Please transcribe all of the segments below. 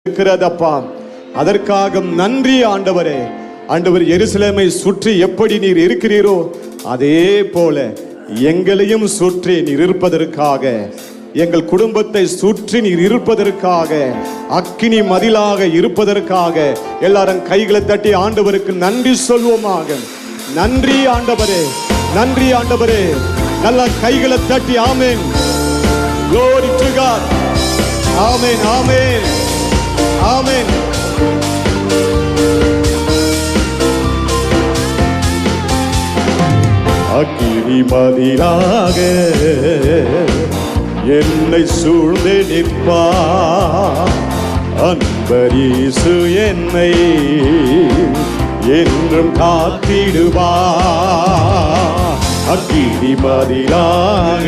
இருக்கிறதப்பா. அதற்காக நன்றி ஆண்டவரே. ஆண்டவர், எருசலேமை சுற்றி எப்படி நீர் இருக்கிறீரோ அதே போல எங்களையும் சுற்றி நீர் இருப்பதற்காக, எங்கள் குடும்பத்தை சுற்றி நீர் இருப்பதற்காக, அக்கினி மதிலாக இருப்பதற்காக எல்லாரும் கைகளை தட்டி ஆண்டவருக்கு நன்றி சொல்வோமாக. நன்றி ஆண்டவரே, நன்றி ஆண்டவரே. நல்ல கைகளை தட்டி ஆமென். Glory to God. ஆமென், ஆமென், ஆமென். அக்கினி மதிலாக என்னை சூழ்ந்து நிற்பார். அன்பர் இயேசு என்னை என்றும் காத்திடுவார். அக்கினி மதிலாக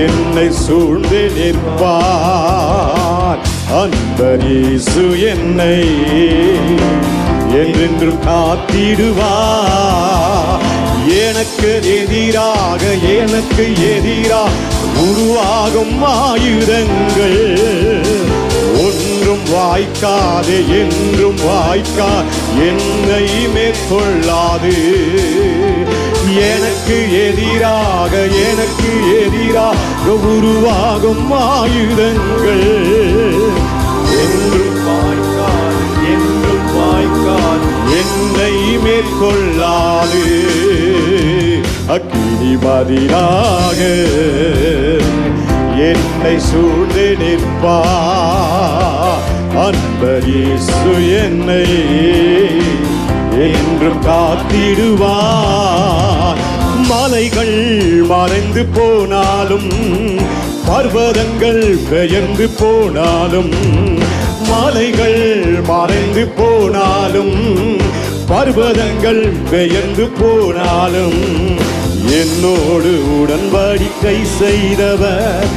என்னை சூழ்ந்து நிற்பார். அன்பர் இயேசு என்னை என்றென்றும் காத்திடுவார். எனக்கு எதிராக உருவாகும் ஆயுதங்கள் ஒன்றும் வாய்க்காது, என்றும் வாய்க்கா என்னை மேற்கொள்ளாது. எனக்கு எதிராக உருவாகும் ஆயுதங்கள் என்றும் வாய்க்காது, என்றும் வாய்க்காது என்னை மேற்கொள்ளாது. அக்கினி மதிலாக என்னை சூழ்ந்து நிற்பார். அன்பர் இயேசு என்னை என்றும் காத்திடுவார். மலைகள் மறைந்து போனாலும், பர்வதங்கள் பெயர்ந்து போனாலும், மலைகள் மறைந்து போனாலும், பர்வதங்கள் பெயர்ந்து போனாலும், என்னோடு உடன்படிக்கை செய்தவர்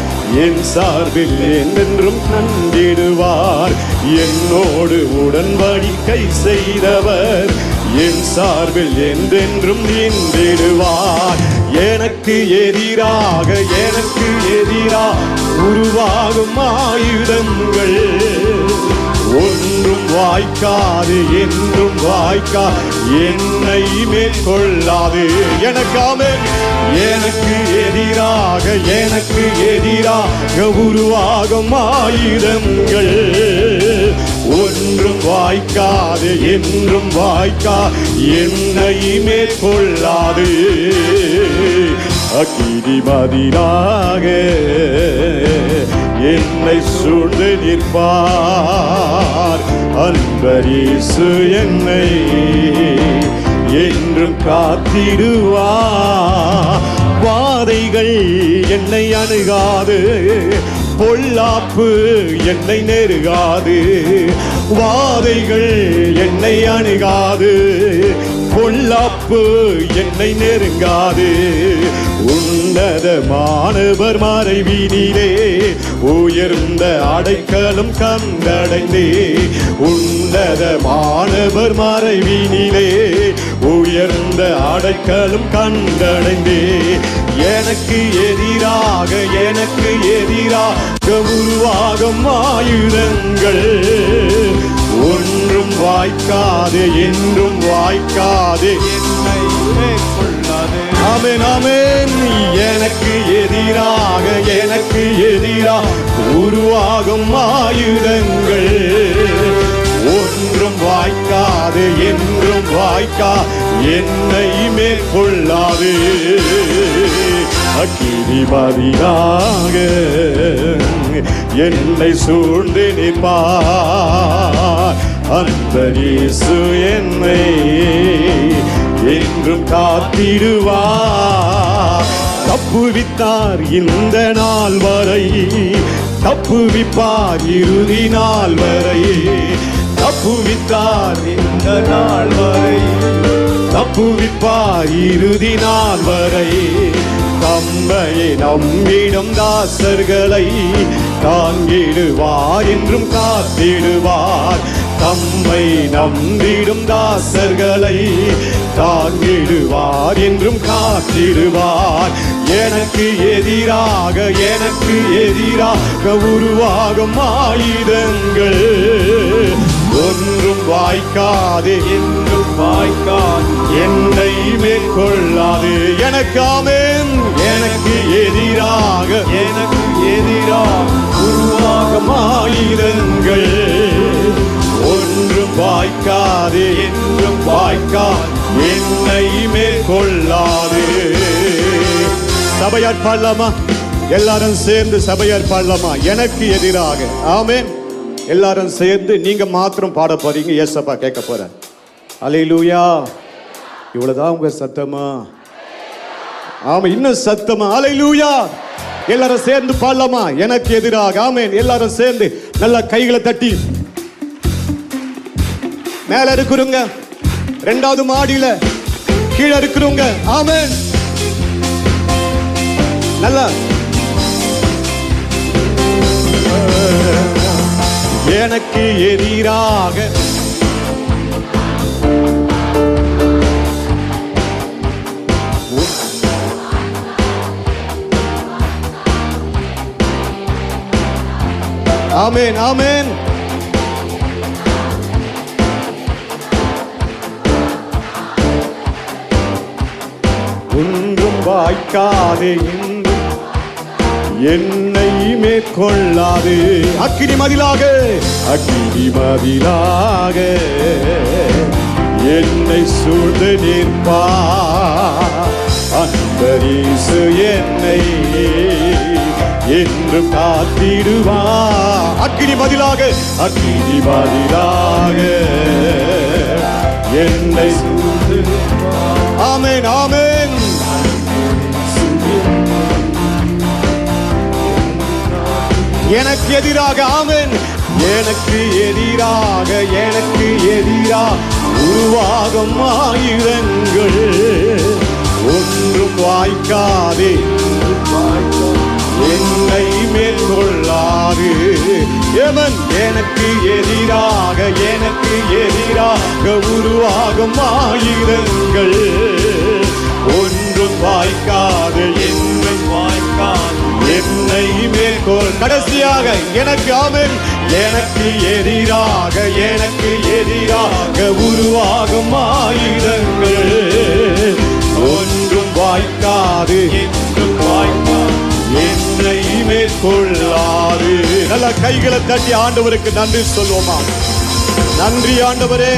என் சார்பில் என்றென்றும் கண்டிடுவார். என்னோடு உடன்படிக்கை செய்தவர் என் சார்பில் என்றென்றும் நின்றிடுவார். எனக்கு எதிராக உருவாகும் ஆயுதங்கள் ஒன்றும் வாய்க்காது, என்றும் வாய்க்கா என்னை மேற்கொள்ளாது. எனக்கு எதிராக உருவாகும் ஆயுதங்கள் ஒன்றும் வாய்க்காது, என்றும் வாய்க்கா என்னை மேற்கொள்ளாது. அக்கினி மதிலாக என்னை சூழ்ந்து நிற்பார். அன்பர் இயேசு என்னை என்றும் காத்திடுவார். வாதைகள் என்னை அணுகாது, பொல்லாப்பு என்னை நெருகாது. வாதைகள் என்னை அணுகாது, பொல்லாப்பு என்னை நெருங்காது. உன்னதமானவர் மறைவினிலே உயர்ந்த அடைக்கலம் கண்டடைந்தே. உன்னதமானவர் மறைவினிலே உயர்ந்த அடைக்கலம் கண்டடைந்தே. எனக்கு எதிராக உருவாகும் ஆயுதங்கள் ஒன்றும் வாய்க்காது, என்றும் வாய்க்காது என்னை மேற்கொள்ளாது. ஆமென், ஆமென். எனக்கு எதிராக உருவாகும் ஆயுதங்கள் ஒன்றும் வாய்க்காது, என்றும் வாய்க்கா என்னை மேற்கொள்ளாது. அக்கினி மதிலாக என்னை சூழ்ந்து நிற்பார். அன்பர் இயேசு என்னை என்றும் காத்திடுவார். தப்புவித்தார் இந்த நாள் வரை, தப்புவிப்பார் இறுதி நாள் வரை. தப்புவித்தார் இந்த நாள் வரை, தப்புவிப்பார் இறுதி நாள் வரை. தம்மையை நம்பிடும் தாசர்களை தாங்கிடுவார், என்றும் காத்திடுவார். தம்மை நம்பிடும் தாசர்களை தாங்கிடுவார் என்றும் காத்திடுவார். எனக்கு எதிராக உருவாகும் ஆயுதங்கள் ஒன்றும் வாய்க்காது, என்றும் வாய்க்காது, என்னை மேற்கொள்ளாது. எனக்கு ஆமென். எனக்கு எதிராக உருவாகும் ஆயுதங்கள் ஒன்றும் வாய்க்காது, என்றும் வாய்க்காது, என்னை மேற்கொள்ளாது. சபையார் பாடலாமா? எல்லாரும் சேர்ந்து சபையார் பாடலாமா? எனக்கு எதிராக. ஆமென். எல்லாரும் சேர்ந்து நீங்க மாத்திரம் பாட போறீங்க. ஏசப்பா கேட்க போற. அல்லேலூயா. இவ்வளவுதான் உங்க சத்தமா? ஆமா, இன்னும் சத்தமா? அல்லேலூயா. எல்லாரும் சேர்ந்து பாடலாமா? எனக்கு எதிராக. ஆமென். எல்லாரும் சேர்ந்து நல்லா கைகளை தட்டி மேல இருக்கிறவங்க, இரண்டாவது மாடியில கீழே இருக்கிறவங்க, ஆமென். நல்லா எனக்கு எதிராக ஆமென், ஆமென். ஒன்றும் வாய்க்காதே, என்னை மேற்கொள்ளாது. அக்கினி மதிலாக என்னை சூழ்ந்து நிற்பார். அன்பரீசு என்னை என்று காத்திடுவார். அக்கினி மதிலாக என்னை சூழ்ந்து. ஆமென், ஆமென். எனக்கு எதிராக. ஆமென். எனக்கு எதிராக உருவாகும் ஆயுதங்கள் ஒன்றும் வாய்க்காதே, என்னை மேற்கொள்ளாது. எனக்கு எதிராக உருவாகும் ஆயுதங்கள் ஒன்றும் வாய்க்காது, என்னை மேற்கொள். கடைசியாக எனக்கு. ஆமென். எனக்கு எதிராக உருவாகும் ஆயுதங்கள் ஒன்றும் வாய்க்காது, என்னை மேற்கொள்ளாது. நல்ல கைகளை தட்டி ஆண்டவருக்கு நன்றி சொல்வோமா? நன்றி ஆண்டவரே.